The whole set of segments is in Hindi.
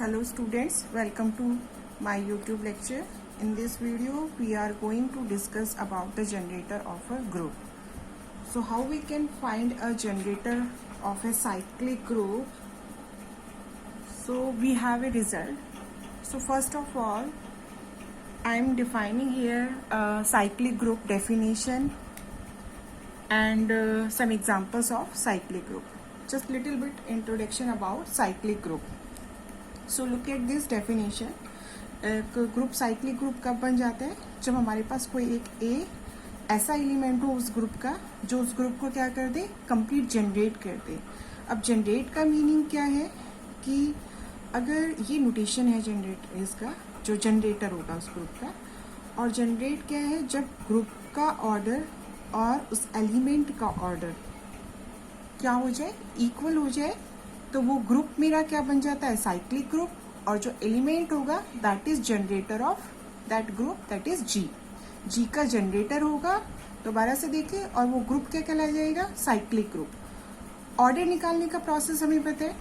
Hello students, welcome to my YouTube lecture. In this video we are going to discuss about the generator of a group. So how we can find a generator of a cyclic group? So we have a result. So first of all I am defining here a cyclic group definition and some examples of cyclic group. Just little bit introduction about cyclic group. So look at this definition. Group cyclic group कब बन जाता है? जब हमारे पास कोई एक ए ऐसा एलिमेंट हो उस ग्रुप का जो उस ग्रुप को क्या कर दे, कंप्लीट जनरेट कर दे. अब जनरेट का मीनिंग क्या है कि अगर ये नोटेशन है जनरेट इसका जो जनरेटर होगा उस ग्रुप का, और जनरेट क्या है जब ग्रुप का ऑर्डर और उस एलिमेंट का ऑर्डर क्या हो जाए, इक्वल हो जाए, तो वो ग्रुप मेरा क्या बन जाता है, साइक्लिक ग्रुप. और जो एलिमेंट होगा that is generator of that group, that is G. G का जनरेटर होगा, दोबारा से देखिए, और वो ग्रुप क्या कहला जाएगा, साइक्लिक ग्रुप. ऑर्डर निकालने का प्रोसेस हमें पता है.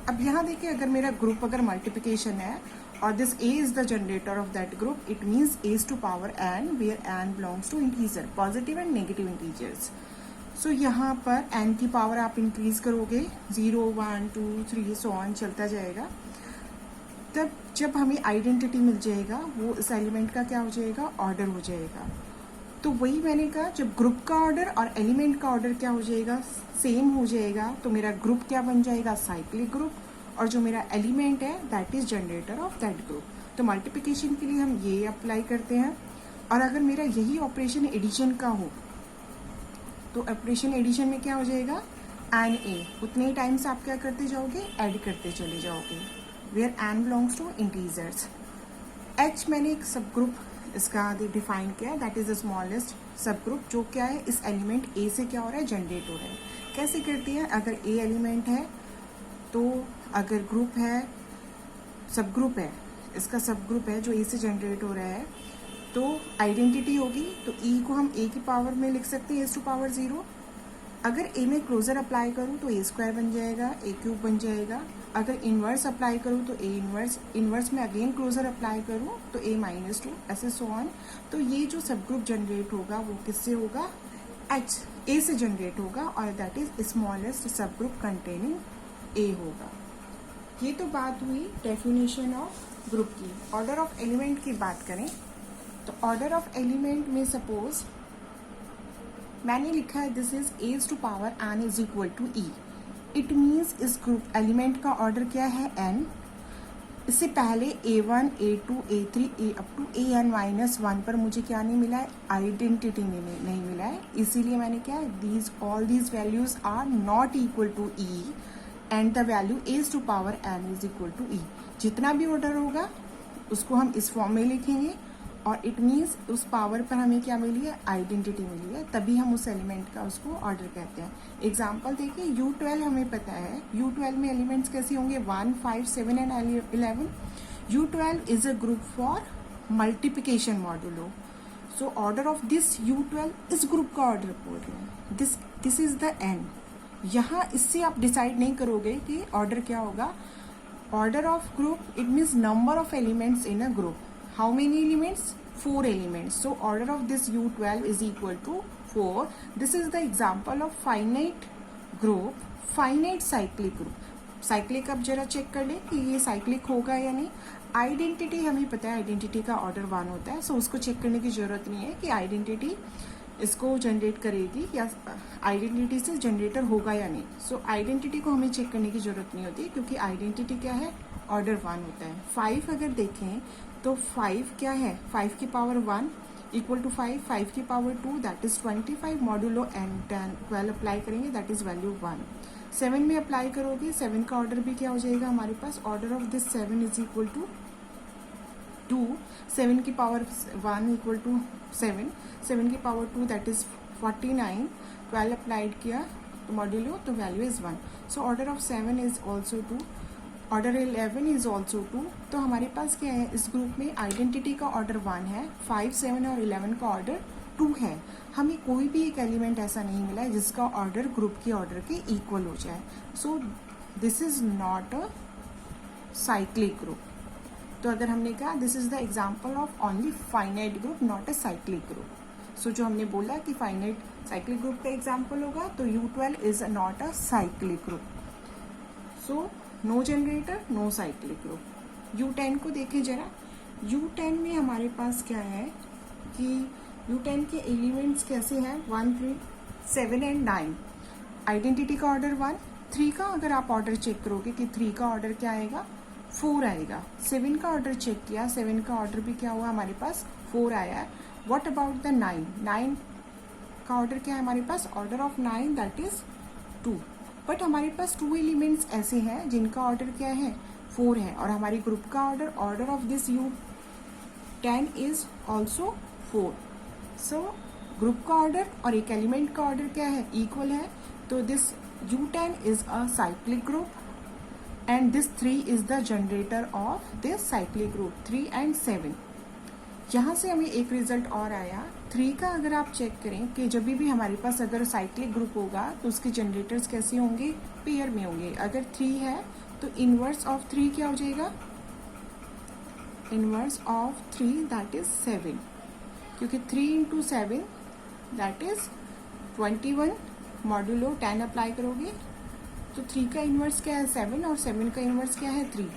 अब यहाँ देखिए, अगर मेरा ग्रुप अगर मल्टीप्लिकेशन है और this A is the generator of that group, it means A's to power N, where N belongs to integer, positive and negative integers. So यहाँ पर एन की पावर आप इंक्रीज करोगे, 0 1 2 3 सो ऑन चलता जाएगा. तब जब हमें आइडेंटिटी मिल जाएगा वो इस एलिमेंट का क्या हो जाएगा, ऑर्डर हो जाएगा. तो वही मैंने कहा, जब ग्रुप का ऑर्डर और एलिमेंट का ऑर्डर क्या हो जाएगा, सेम हो जाएगा, तो मेरा ग्रुप क्या बन जाएगा, साइक्लिक ग्रुप. और जो मेरा एलिमेंट है that is generator of that group. तो मल्टीप्लिकेशन के लिए हम ये अप्लाई करते हैं. और अगर मेरा यही ऑपरेशन एडिशन का हो तो ऑपरेशन एडिशन में क्या हो जाएगा, एन ए. उतने ही टाइम्स आप क्या करते जाओगे, ऐड करते चले जाओगे, where N belongs to integers. H मैंने एक सब ग्रुप इसका डिफाइन किया है, that is the smallest subgroup, जो क्या है इस एलिमेंट ए से क्या हो रहा है, जनरेट हो रहा है. कैसे करती है, अगर ए एलिमेंट है तो अगर ग्रुप है, सब ग्रुप है, इसका सब ग्रुप है जो ए से जनरेट हो रहा है, तो आइडेंटिटी होगी, तो ई को हम ए की पावर में लिख सकते हैं, एज टू पावर 0. अगर ए में क्लोजर अप्लाई करूँ तो ए स्क्वायर बन जाएगा, ए क्यूब बन जाएगा. अगर इन्वर्स अप्लाई करूँ तो ए इन्वर्स, इन्वर्स में अगेन क्लोजर अप्लाई करूँ तो ए -2, ऐसे सो ऑन. तो ये जो सब ग्रुप जनरेट होगा वो किससे होगा, एच, ए से जनरेट होगा, और that is smallest subgroup containing a होगा. ये तो बात हुई डेफिनेशन ऑफ ग्रुप की. ऑर्डर ऑफ एलिमेंट की बात करें तो ऑर्डर ऑफ एलिमेंट में सपोज मैंने लिखा है दिस इज एज to power N is equal to e. It means इस ग्रुप एलिमेंट का ऑर्डर क्या है, एन. इससे पहले A1 A2 A3 A up to AN-1 पर मुझे क्या नहीं मिला है, आइडेंटिटी नहीं मिला है. इसीलिए मैंने क्या, these all these values are not equal to E and the value A's to power N is equal to E. जितना भी ऑर्डर होगा उसको हम इस फॉर्म में लिखेंगे, और इट मीन्स उस पावर पर हमें क्या मिली है, आइडेंटिटी मिली है, तभी हम उस एलिमेंट का उसको ऑर्डर कहते हैं. एग्जाम्पल देखिए, U12 हमें पता है, U12 में एलिमेंट्स कैसे होंगे, 1 5 7 and 11. U12 is a group for multiplication modulo. So order of this U12 इस ग्रुप का ऑर्डर बोल रहे हैं, दिस इज द एन. यहाँ इससे आप डिसाइड नहीं करोगे कि ऑर्डर क्या होगा. Order of group it means number of elements in a group. How many elements? 4 elements. So order of this U12 is equal to 4. This is the example of finite group, finite cyclic group. Cyclic अब जरा चेक कर ले कि ये साइक्लिक होगा या नहीं. आइडेंटिटी हमें पता है, आइडेंटिटी का ऑर्डर 1 होता है, सो उसको चेक करने की जरूरत नहीं है कि आइडेंटिटी इसको जनरेट करेगी या आइडेंटिटी से जनरेटर होगा या नहीं. सो आइडेंटिटी को हमें चेक करने की जरूरत नहीं होती, क्योंकि आइडेंटिटी क्या है, ऑर्डर 1 होता है. 5 अगर देखें तो 5 क्या है, 5 की पावर 1 इक्वल टू 5, 5 की power 2 that is 25 modulo n 10, 12 apply करेंगे दैट इज वैल्यू 1. 7 में अप्लाई करोगे, 7 का ऑर्डर भी क्या हो जाएगा हमारे पास, order of this 7 is equal to 2. 7 की पावर 1 इक्वल टू 7, 7 की पावर 2 दैट इज 49, 12 अप्लाइड किया तो मॉड्यूलो, तो value is 1. So order of 7 is also 2, order 11 is also 2. तो हमारे पास क्या है, इस ग्रुप में आइडेंटिटी का ऑर्डर 1 है, 5 7 और 11 का ऑर्डर 2 है. हमें कोई भी एक एलिमेंट ऐसा नहीं मिला है जिसका ऑर्डर ग्रुप के ऑर्डर के इक्वल हो जाए. So this is not a cyclic group. तो अगर हमने कहा this is the example of only finite group not a cyclic group. So जो हमने बोला कि फाइनाइट साइक्लिक ग्रुप का एग्जाम्पल होगा तो U12 is not a cyclic group. So no generator no cyclic group. U10 को देखें जरा। U10 में हमारे पास क्या है कि U10 के एलिमेंट्स कैसे हैं 1, 3, 7 एंड 9। आइडेंटिटी का ऑर्डर 1, 3 का अगर आप ऑर्डर चेक करोगे कि 3 का ऑर्डर क्या आएगा 4 आएगा। 7 का ऑर्डर चेक किया, 7 का ऑर्डर भी क्या हुआ हमारे पास 4 आया है। What about the 9? 9 का ऑर्डर क्या है हमारे पास? Order of 9 that is 2। But हमारे पास 2 एलिमेंट्स ऐसे हैं जिनका ऑर्डर क्या है 4 है, और हमारी ग्रुप का order of this U10 is also 4। So group का ऑर्डर और एक एलिमेंट का ऑर्डर क्या है इक्वल है। तो this U10 is a cyclic group and this 3 is the generator of this cyclic group 3 and 7। यहाँ से हमें एक रिजल्ट और आया 3 का। अगर आप चेक करें कि जब भी हमारे पास अगर साइक्लिक ग्रुप होगा तो उसके जनरेटर्स कैसे होंगे पेयर में होंगे। अगर 3 है तो इनवर्स ऑफ 3 क्या हो जाएगा? इनवर्स ऑफ 3 दैट इज 7, क्योंकि 3 into 7 that is 21 modulo 10 apply करोगे तो 3 का इन्वर्स क्या है 7 और 7 का इन्वर्स क्या है 3।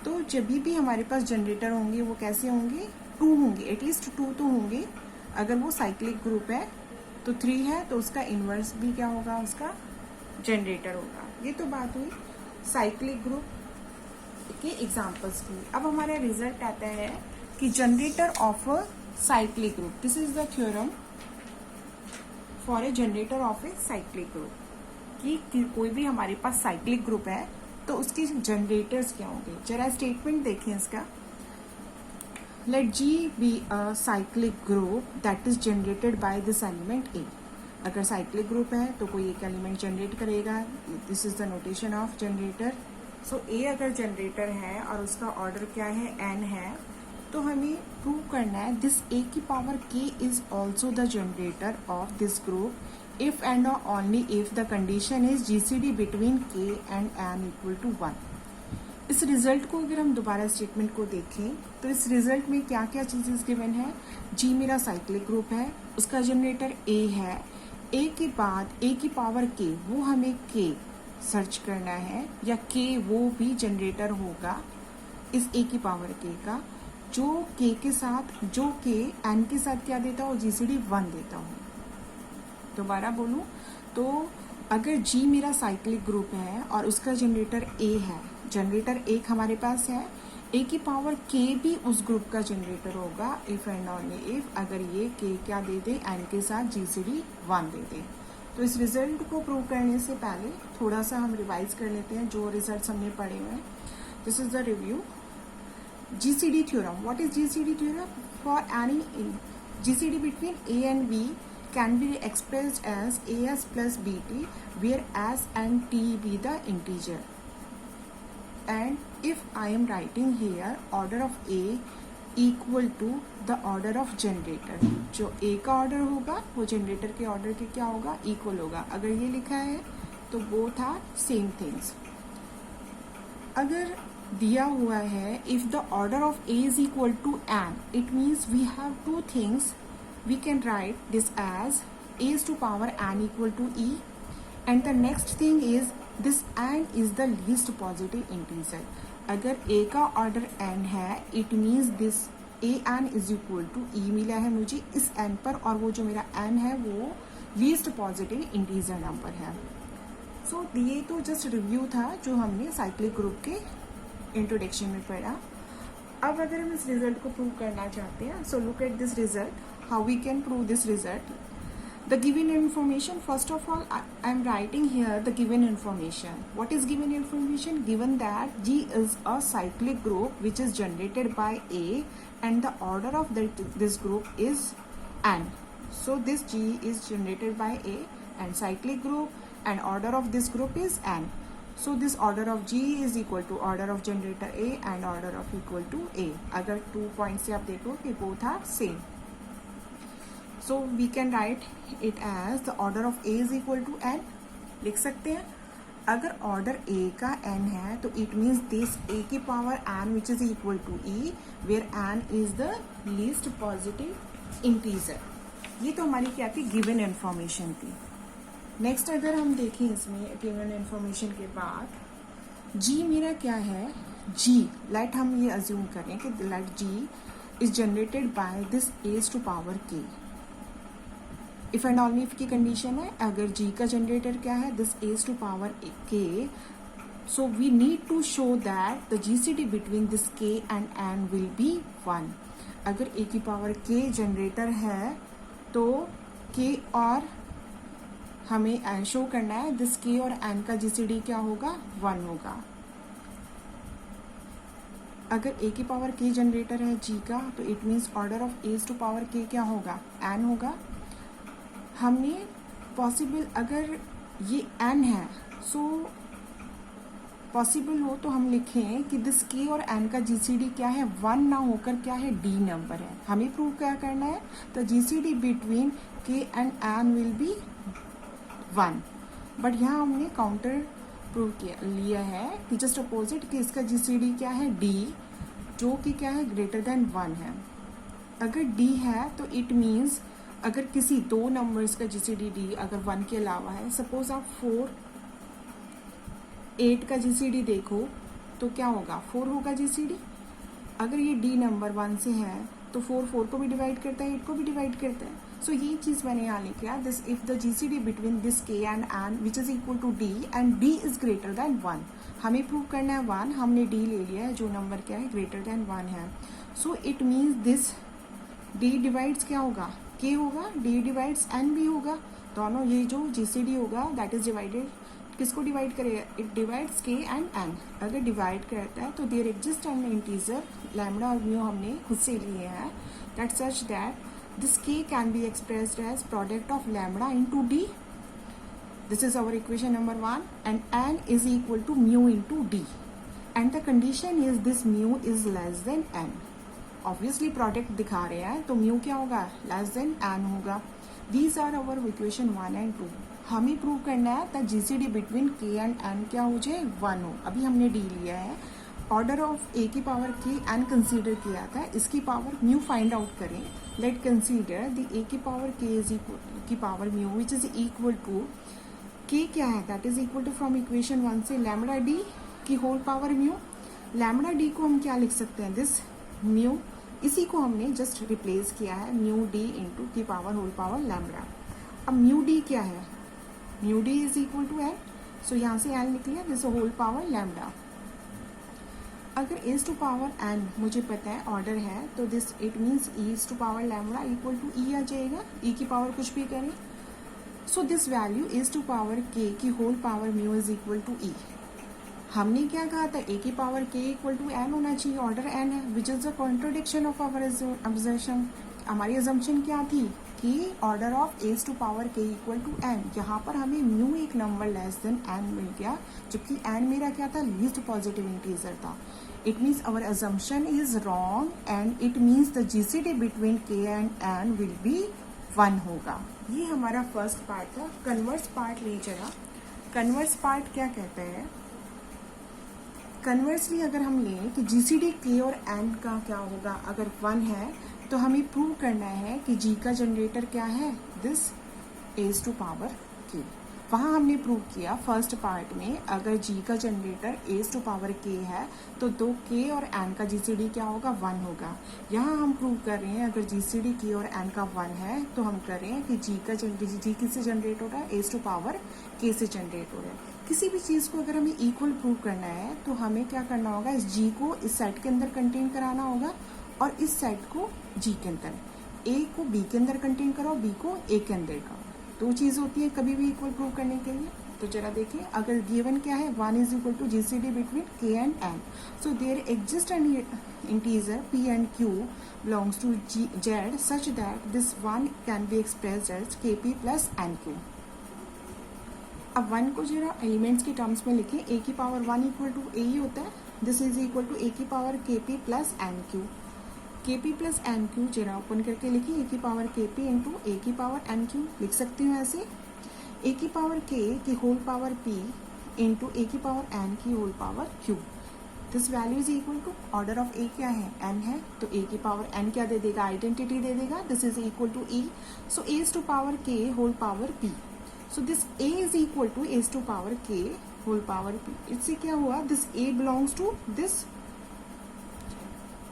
तो जब भी हमारे पास जनरेटर होंगे वो कैसे होंगे 2 होंगे, एटलीस्ट 2 तो होंगे। अगर वो साइक्लिक ग्रुप है तो 3 है तो उसका इन्वर्स भी क्या होगा उसका जनरेटर होगा। ये तो बात हुई साइक्लिक ग्रुप के एग्जाम्पल्स की। अब हमारा रिजल्ट आता है कि generator of a cyclic group, this is the theorem for a generator off a cyclic group कि कोई भी हमारे पास साइक्लिक ग्रुप है तो उसके जनरेटर्स क्या होंगे। जरा स्टेटमेंट देखें इसका। Let G be a cyclic group that is generated by this element A। अगर साइक्लिक ग्रुप है तो कोई एक एलिमेंट जनरेट करेगा, this is the notation of generator. So A अगर जनरेटर है और उसका ऑर्डर क्या है N है, तो हमें प्रूव करना है दिस A की power K is also the generator of this group if and only if the condition is GCD between K and N equal to 1। इस रिजल्ट को अगर हम दोबारा स्टेटमेंट को देखें तो इस रिजल्ट में क्या क्या चीजें गिवन है। G मेरा साइक्लिक ग्रुप है, उसका जनरेटर A है, A के बाद A की पावर K वो हमें K सर्च करना है, या K वो भी जनरेटर होगा इस A की पावर K का जो K के साथ जो K N के साथ क्या देता हो GCD 1 देता हो। दोबारा बोलूं तो अगर G मेरा साइक्लिक ग्रुप है और उसका जनरेटर A है, जनरेटर एक हमारे पास है, A की पावर K भी उस ग्रुप का जनरेटर होगा इफ एंड ओनली इफ अगर ये K क्या दे दे N के साथ GCD 1 दे दे। तो इस रिजल्ट को प्रूव करने से पहले थोड़ा सा हम रिवाइज कर लेते हैं जो रिजल्ट हमने पढ़े हुए हैं। This is the review. GCD theorem. What is GCD theorem? For any GCD between A and B can be expressed as AS plus BT, where S and T be the integer. And if I am writing here order of A equal to the order of generator, जो A का ऑर्डर होगा वो जनरेटर के ऑर्डर के क्या होगा इक्वल होगा। अगर ये लिखा है तो both are same things। अगर दिया हुआ है if the order of A is equal to N, it means we have two things. We can write this as A is to power N equal to E, and the next thing is this N is the least positive integer. अगर A का ऑर्डर N है it means this AN is equal to E मिला है मुझे इस N पर, और वो जो मेरा N है वो least positive integer नंबर है। सो ये तो जस्ट रिव्यू था जो हमने साइक्लिक ग्रुप के इंट्रोडक्शन में पढ़ा। अब अगर हम इस रिजल्ट को प्रूव करना चाहते हैं, so look at this result, how we can prove this result. The given information, first of all I am writing here the given information. What is given information? Given that G is a cyclic group which is generated by A and the order of this group is N. So this G is generated by A and cyclic group, and order of this group is N. So this order of G is equal to order of generator A and order of equal to A. अगर 2 points से आप देखो कि both are same. So we can write it as the order of A is equal to N. लिख सकते हैं। अगर ऑर्डर ए का एन है तो इट मीन्स दिस ए की power n which is equal to e, where n is the least positive integer. ये तो हमारी क्या थी, गिवन इन्फॉर्मेशन थी। नेक्स्ट अगर हम देखें इसमें गिवन इन्फॉर्मेशन के बाद जी मेरा क्या है, जी लेट हम ये अज्यूम करें कि let G is generated by this as to power k. If and only if की कंडीशन है, अगर जी का जनरेटर क्या है, this as to power k, so we need to show that the GCD between this के एंड एन विल बी 1। अगर ए की पावर के जनरेटर है तो के और हमें शो करना है दिस के और एन का जीसीडी क्या होगा, 1 होगा। अगर ए की पावर के जनरेटर है जी का, तो it means order of as to power k क्या होगा, एन होगा। हमने पॉसिबल अगर ये एन है, सो पॉसिबल हो तो हम लिखें कि दिस के और एन का जीसीडी क्या है, 1 ना होकर क्या है, डी नंबर है। हमें प्रूव क्या करना है, तो जीसीडी बिटवीन के and n will be 1। But यहाँ हमने काउंटर प्रूव लिया है कि जस्ट अपोजिट कि इसका जीसीडी क्या है, डी, जो कि क्या है, ग्रेटर देन 1 है। अगर डी है तो इट मीन्स अगर किसी दो नंबर्स का जीसीडी डी अगर 1 के अलावा है, सपोज आप 4 8 का जीसीडी देखो तो क्या होगा, 4 होगा जीसीडी। अगर ये डी नंबर 1 से है तो 4 को भी डिवाइड करता है, 8 को भी डिवाइड करता है। सो ये चीज मैंने यहाँ लिखा, this if the GCD between this के and N which is equal to D and D is greater than 1। हमें प्रूव करना है 1, हमने डी ले लिया है जो नंबर क्या है, ग्रेटर देन 1 है। So it means this D divides क्या होगा, के होगा, डी डिवाइड्स एन भी होगा। दोनों ये जो जीसीडी होगा दैट इज डिवाइडेड, किसको डिवाइड करेगा, it divides k and n. अगर डिवाइड करता है तो there exist an integer lambda और म्यू हमने खुद से लिए हैं, that such that this k can be expressed as product of lambda into d. This is our equation number 1 and n is equal to mu into d and the condition is this mu is less than N. Obviously product दिखा रहे हैं तो म्यू क्या होगा, लेस देन एन होगा। These are our equation 1 and 2। हमें प्रूव करना है दैट जीसीडी बिटवीन के एंड एन क्या हो जाए, 1 हो। अभी हमने डी लिया है, ऑर्डर ऑफ ए की पावर के एन कंसीडर किया था, इसकी पावर म्यू फाइंड आउट करें। लेट कंसीडर द ए की पावर के इज इक्वल की power mu which is equal to k क्या है, that is equal to from equation 1 से लैम्डा डी की whole power mu. Lambda d को हम क्या लिख सकते हैं, दिस म्यू, इसी को हमने जस्ट रिप्लेस किया है म्यू डी इंटू की पावर होल पावर लैम्डा। अब म्यू डी क्या है, mu D is equal to N, so यहाँ से एन निकलिया, दिस होल पावर लैम्डा। अगर एज टू पावर एन मुझे पता है ऑर्डर है, तो this it means A's to power lambda equal to E आ जाएगा, ई की पावर कुछ भी करें। So this value A's to power K की whole power mu is equal to E. हमने क्या कहा था, ए की power k equal to N होना चाहिए, ऑर्डर एन है, which is the contradiction of our observation. हमारी अजम्पशन क्या थी कि order of as to power k equal to n. यहाँ पर हमें म्यू एक नंबर लेस देन एन मिल गया, जबकि एन मेरा क्या था, लीस्ट पॉजिटिव इंटीजर था। It means our assumption is wrong and it means the GCD between के एंड एन विल बी 1 होगा। ये हमारा फर्स्ट पार्ट था। कन्वर्स पार्ट ले जरा, कन्वर्स पार्ट क्या कहते हैं, कन्वर्सली अगर हम लें कि जीसीडी के और एन का क्या होगा, अगर 1 है तो हमें प्रूव करना है कि जी का जनरेटर क्या है, दिस एज टू पावर के। वहाँ हमने प्रूव किया फर्स्ट पार्ट में, अगर जी का जनरेटर एज टू पावर के है तो दो के और एन का जीसीडी क्या होगा, 1 होगा। यहाँ हम प्रूव कर रहे हैं अगर जीसीडी के और एन का 1 है तो हम कर रहे हैं कि जी किससे जनरेट हो रहा है, एज टू पावर के से जनरेट हो रहा है। किसी भी चीज़ को अगर हमें इक्वल प्रूव करना है तो हमें क्या करना होगा, इस जी को इस सेट के अंदर कंटेन कराना होगा और इस सेट को जी के अंदर, ए को बी के अंदर कंटेन कराओ, बी को ए के अंदर कराओ। दो चीज़ होती है कभी भी इक्वल प्रूव करने के लिए। तो जरा देखिए, अगर गिवन क्या है, 1 is equal to GCD between के and N, so there exist an integer P and Q belongs to Z such that this 1 can be expressed as K P plus N Q. अब 1 को जरा एलिमेंट्स के टर्म्स में लिखें, ए की पावर 1 इक्वल टू ए ही होता है, दिस इज इक्वल टू ए की पावर के पी प्लस एन क्यू। के पी प्लस एन क्यू जरा ओपन करके लिखिए, ए की पावर के पी इंटू ए की पावर एन क्यू लिख सकती हूँ ऐसे। ए की पावर के की whole power P into A की पावर एन की whole power Q. This value is equal to order of A क्या है, एन है, तो ए की पावर एन क्या दे देगा, आइडेंटिटी दे देगा, this is equal to E, so A is to power K whole power P. So this A is equal to A to power K whole power P. इससे क्या हुआ, this A belongs to this,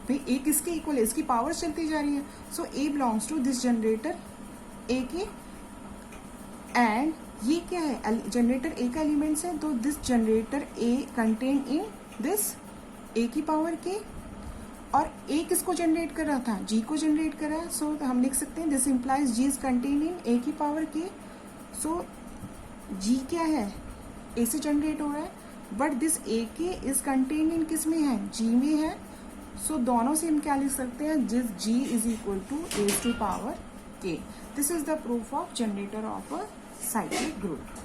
भाई ए किसके इक्वल है, इसकी पावर चलती जा रही है, सो ए बिलोंग्स टू दिस जनरेटर ए के, एंड ये क्या है, जनरेटर ए का एलिमेंट्स है, तो this generator A contain in this ए की पावर के, और ए किसको जनरेट कर रहा था, जी को जनरेट कर रहा है, सो हम लिख सकते हैं this implies G is contain in A की पावर के। सो जी क्या है, ए से जनरेट हो रहा है, बट दिस ए के इज कंटेन इन किस में है, जी में है, सो दोनों से हम क्या लिख सकते हैं, जिस G is equal to A to power K. This is the proof of generator of a cyclic group.